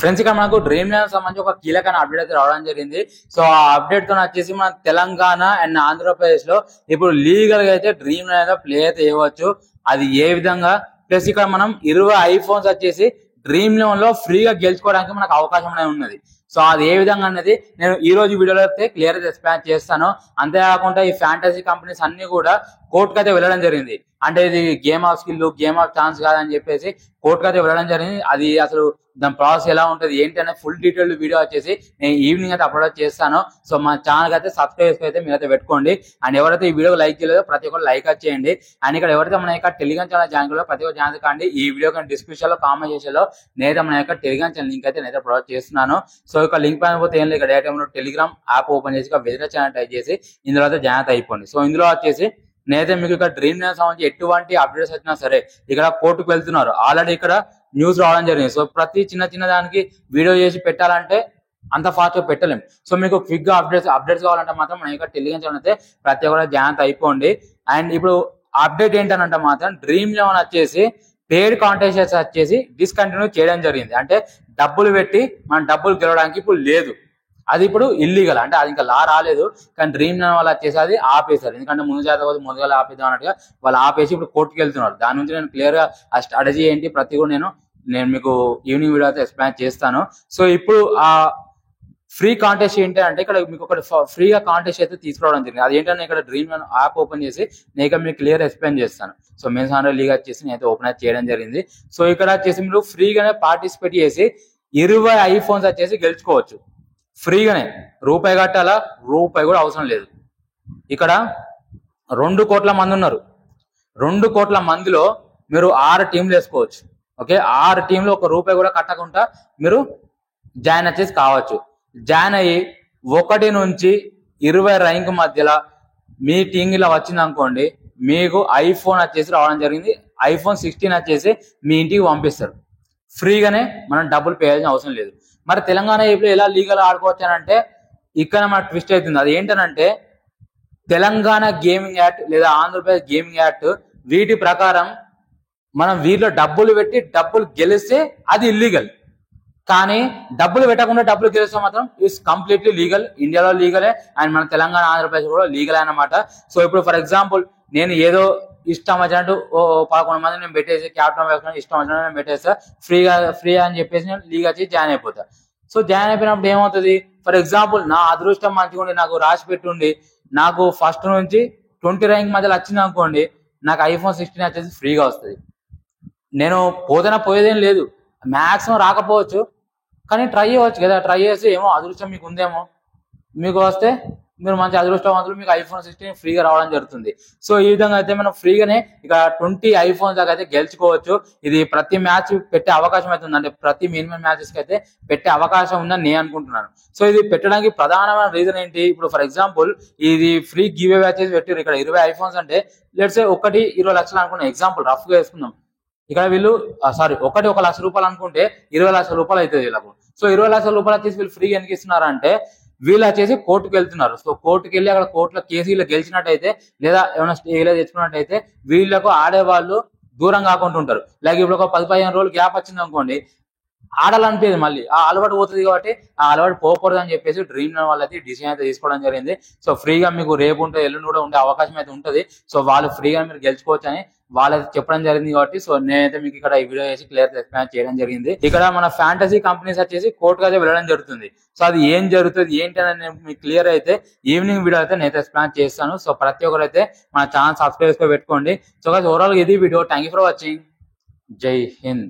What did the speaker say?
Friends ఇక్కడ మనకు dream land సంబంధించి ఒక కీలకమైన అప్డేట్ అయితే రావడం జరిగింది. సో ఆ అప్డేట్ తో వచ్చేసి మన తెలంగాణ అండ్ ఆంధ్రప్రదేశ్ లో ఇప్పుడు లీగల్ గా అయితే డ్రీమ్ ల్యాండ్ ప్లే అయితే ఇవ్వచ్చు. అది ఏ విధంగా ప్లస్ ఇక్కడ మనం 20 ఐఫోన్స్ వచ్చేసి డ్రీమ్ ల్యాండ్ లో ఫ్రీగా గెలుచుకోవడానికి మనకు అవకాశం అనేది ఉన్నది. సో అది ఏ విధంగా అనేది నేను ఈ రోజు వీడియోలో అయితే క్లియర్ గా ఎక్స్ప్లెయిన్ చేస్తాను. అంతేకాకుండా ఈ ఫ్యాంటసీ కంపెనీస్ అన్ని కూడా కోర్టుకు అయితే వెళ్ళడం జరిగింది. అంటే ఇది game of skill, game of chance కాదని చెప్పేసి కోర్టుకు అయితే వెళ్ళడం జరిగింది. అది అసలు దాని ప్రాసెస్ ఎలా ఉంటుంది ఏంటి అనే ఫుల్ డీటెయిల్ వీడియో వచ్చేసి నేను ఈవినింగ్ అయితే అప్లోడ్ చేస్తాను. సో మన ఛానల్ అయితే సబ్స్క్రైబ్ అయితే మీరైతే పెట్టుకోండి. అండ్ ఎవరైతే ఈ వీడియో లైక్ చేయలేదో ప్రతి ఒక్కరు లైక్ చేయండి. అండ్ ఇక్కడ ఎవరైతే మన యొక్క టెలిగ్రామ్ ఛానల్ జాయిన్ చేయాలో ప్రతి ఒక్కరు జాయిన్ కాండి. ఈ వీడియో కానీ డిస్క్రిప్షన్ లో కామెంట్ చేసేలో నేనైతే మన యొక్క టెలిగ్రామ్ ఛానల్ లింక్ అయితే నేనైతే ప్రొవైడ్ చేస్తున్నాను. సో ఇక లింక్ పైన పోతే ఏం లేదు, ఇక్కడ డైరెక్ట్ టెలిగ్రామ్ యాప్ ఓపెన్ చేసి వెజిటర్ ఛానల్ టైప్ చేసి ఇందులో అయితే జాయిన్ అయిపోండి. సో ఇందులో వచ్చేసి నేనైతే మీకు ఇక్కడ డ్రీమ్ ల్యాండ్ సంబంధించి ఎటువంటి అప్డేట్స్ వచ్చినా సరే ఇక్కడ కోర్టుకు వెళ్తున్నారు. ఆల్రెడీ ఇక్కడ న్యూస్ రావడం జరిగింది. సో ప్రతి చిన్న దానికి వీడియో చేసి పెట్టాలంటే అంత ఫాస్ట్ గా పెట్టలేము. సో మీకు క్విక్ గా అప్డేట్స్ కావాలంటే మాత్రం మన ఇక్కడ టెలిగ్రామ్ ఛానల్ అయితే ప్రతి ఒక్కరు జాయిన్ అయిపోండి. అండ్ ఇప్పుడు అప్డేట్ ఏంటంటే మాత్రం డ్రీమ్ ల్యాండ్ వచ్చేసి పేడ్ కాంటెస్ట్ వచ్చేసి డిస్కంటిన్యూ చేయడం జరిగింది. అంటే డబ్బులు పెట్టి మనం డబ్బులు గెలవడానికి ఇప్పుడు లేదు, అది ఇప్పుడు ఇల్లీగల్. అంటే అది ఇంకా లా రాలేదు, కానీ డ్రీమ్ ల్యాండ్ వాళ్ళు వచ్చేసి అది ఆపేశారు. ఎందుకంటే ముందుగా ఆపేద్దాం అన్నట్టుగా వాళ్ళు ఆపేసి ఇప్పుడు కోర్టుకు వెళ్తున్నారు. దాని నుంచి నేను క్లియర్ గా ఆ స్ట్రాటజీ ఏంటి ప్రతి కూడా నేను మీకు ఈవినింగ్ వీడియో అయితే ఎక్స్ప్లెయిన్ చేస్తాను. సో ఇప్పుడు ఆ ఫ్రీ కాంటెస్ట్ ఏంటి అంటే ఇక్కడ మీకు ఒక ఫ్రీగా కాంటెస్ట్ అయితే తీసుకురావడం జరిగింది. అది ఏంటంటే ఇక్కడ డ్రీమ్ ల్యాండ్ యాప్ ఓపెన్ చేసి నేను మీకు క్లియర్ ఎక్స్ప్లెయిన్ చేస్తాను. సో మెయిన్స్ ఆండ్రాయిడ్ లీగ్ వచ్చేసి నేనైతే ఓపెన్ అయితే చేయడం జరిగింది. సో ఇక్కడ వచ్చేసి మీరు ఫ్రీగానే పార్టిసిపేట్ చేసి 20 ఐఫోన్స్ వచ్చేసి గెలుచుకోవచ్చు. ఫ్రీగానే, రూపాయి కట్టాలా, రూపాయి కూడా అవసరం లేదు. ఇక్కడ 2 కోట్ల మంది ఉన్నారు. 2 కోట్ల మందిలో మీరు 6 టీంలు వేసుకోవచ్చు. ఓకే, 6 టీంలు ఒక రూపాయి కూడా కట్టకుండా మీరు జాయిన్ వచ్చేసి కావచ్చు. జాయిన్ అయ్యి 1 నుంచి 20 ర్యాంక్ మధ్యలో మీ టీం ఇలా వచ్చింది అనుకోండి, మీకు ఐఫోన్ వచ్చేసి రావడం జరిగింది. ఐఫోన్ 16 వచ్చేసి మీ ఇంటికి పంపిస్తారు. ఫ్రీగానే, మనం డబ్బులు పే చేయాల్సిన అవసరం లేదు. మరి తెలంగాణ ఇప్పుడు ఎలా లీగల్ ఆడుకోవచ్చు అని అంటే ఇక్కడ మన ట్విస్ట్ అవుతుంది. అది ఏంటనంటే తెలంగాణ గేమింగ్ యాక్ట్ లేదా ఆంధ్రప్రదేశ్ గేమింగ్ యాక్ట్ వీటి ప్రకారం మనం వీటిలో డబ్బులు పెట్టి డబ్బులు గెలిస్తే అది ఇల్లీగల్. కానీ డబ్బులు పెట్టకుండా డబ్బులు గెలిస్తే మాత్రం ఇట్స్ కంప్లీట్లీ లీగల్. ఇండియాలో లీగలే అండ్ మన తెలంగాణ ఆంధ్రప్రదేశ్ కూడా లీగల్ అన్నమాట. సో ఇప్పుడు ఫర్ ఎగ్జాంపుల్ నేను ఏదో ఇష్టం వచ్చినట్టు 11 మంది నేను పెట్టేసి క్యాప్టెన్ వేసుకుని ఇష్టం వచ్చినట్టు నేను పెట్టేస్తా, ఫ్రీ అని చెప్పేసి నేను లీగ్ వచ్చి జాయిన్ అయిపోతా. సో జాయిన్ అయిపోయినప్పుడు ఏమవుతుంది, ఫర్ ఎగ్జాంపుల్ నా అదృష్టం మంచిగా ఉండి నాకు రాసి పెట్టుండి నాకు ఫస్ట్ నుంచి 20 ర్యాంక్ మధ్యలో వచ్చింది అనుకోండి, నాకు ఐఫోన్ 16 వచ్చేసి ఫ్రీగా వస్తుంది. నేను పోయేదేం లేదు, మ్యాక్సిమం రాకపోవచ్చు కానీ ట్రై చేయవచ్చు కదా. ట్రై చేసి ఏమో అదృష్టం మీకు ఉందేమో, మీకు వస్తే మీరు మంచి అదృష్టవంతులు, మీకు ఐఫోన్ 16 ఫ్రీగా రావడం జరుగుతుంది. సో ఈ విధంగా అయితే మనం ఫ్రీగానే ఇక 20 ఐఫోన్స్ దాకా అయితే గెలుచుకోవచ్చు. ఇది ప్రతి మ్యాచ్ పెట్టే అవకాశం అయితే ఉంది, అంటే ప్రతి మినిమం మ్యాచెస్ కి అయితే పెట్టే అవకాశం ఉందని నేను అనుకుంటున్నాను. సో ఇది పెట్టడానికి ప్రధానమైన రీజన్ ఏంటి, ఇప్పుడు ఫర్ ఎగ్జాంపుల్ ఇది ఫ్రీ గివ్ అవే వచ్చేసి పెట్టారు. ఇక్కడ 20 ఐఫోన్స్ అంటే లెట్స్ సే ఒకటి 20 లక్షలు అనుకున్నాం, ఎగ్జాంపుల్ రఫ్ గా వేసుకుందాం. ఇక్కడ వీళ్ళు ఒకటి 1 లక్ష రూపాయలు అనుకుంటే 20 లక్షల రూపాయలు అవుతుంది వీళ్ళకు. సో 20 లక్షల రూపాయలు వచ్చేసి వీళ్ళు ఫ్రీగా ఎందుకు ఇస్తున్నారంటే వీళ్ళు వచ్చేసి కోర్టుకు వెళ్తున్నారు. సో కోర్టుకు వెళ్ళి అక్కడ కోర్టులో కేసు గెలిచినట్టయితే లేదా ఏమైనా స్టేలో తెచ్చుకున్నట్టయితే వీళ్ళకు ఆడేవాళ్ళు దూరం కాకుండా ఉంటారు. లైక్ ఇప్పుడు ఒక 10-15 రోజులు గ్యాప్ వచ్చింది అనుకోండి, ఆడాలనిపించదు, మళ్ళీ ఆ అలవాటు పోతుంది. కాబట్టి ఆ అలవాటు పోకూడదు అని చెప్పేసి డ్రీమ్ ల్యాండ్ వాళ్ళు అయితే డిసిజన్ అయితే తీసుకోవడం జరిగింది. సో ఫ్రీగా మీకు రేపు ఉంటే ఎల్లుండి కూడా ఉండే అవకాశం అయితే ఉంటుంది. సో వాళ్ళు ఫ్రీగా మీరు గెలుచుకోవచ్చు అని వాళ్ళైతే చెప్పడం జరిగింది. కాబట్టి సో నేనైతే మీకు ఇక్కడ ఈ వీడియో చేసి క్లియర్ ఎక్స్ప్లెయిన్ చేయడం జరిగింది. ఇక్కడ మన ఫ్యాంటసీ కంపెనీస్ వచ్చేసి కోర్టుకు అయితే వెళ్ళడం జరుగుతుంది. సో అది ఏం జరుగుతుంది ఏంటి అని నేను మీకు క్లియర్ అయితే ఈవినింగ్ వీడియో అయితే నేను ఎక్స్ప్లెయిన్ చేస్తాను. సో ప్రతి ఒక్కరు అయితే మన ఛానల్ సబ్స్క్రైబ్ పెట్టుకోండి. సో ఓవరాల్ ఇది video. Thank you for watching. జై హింద్.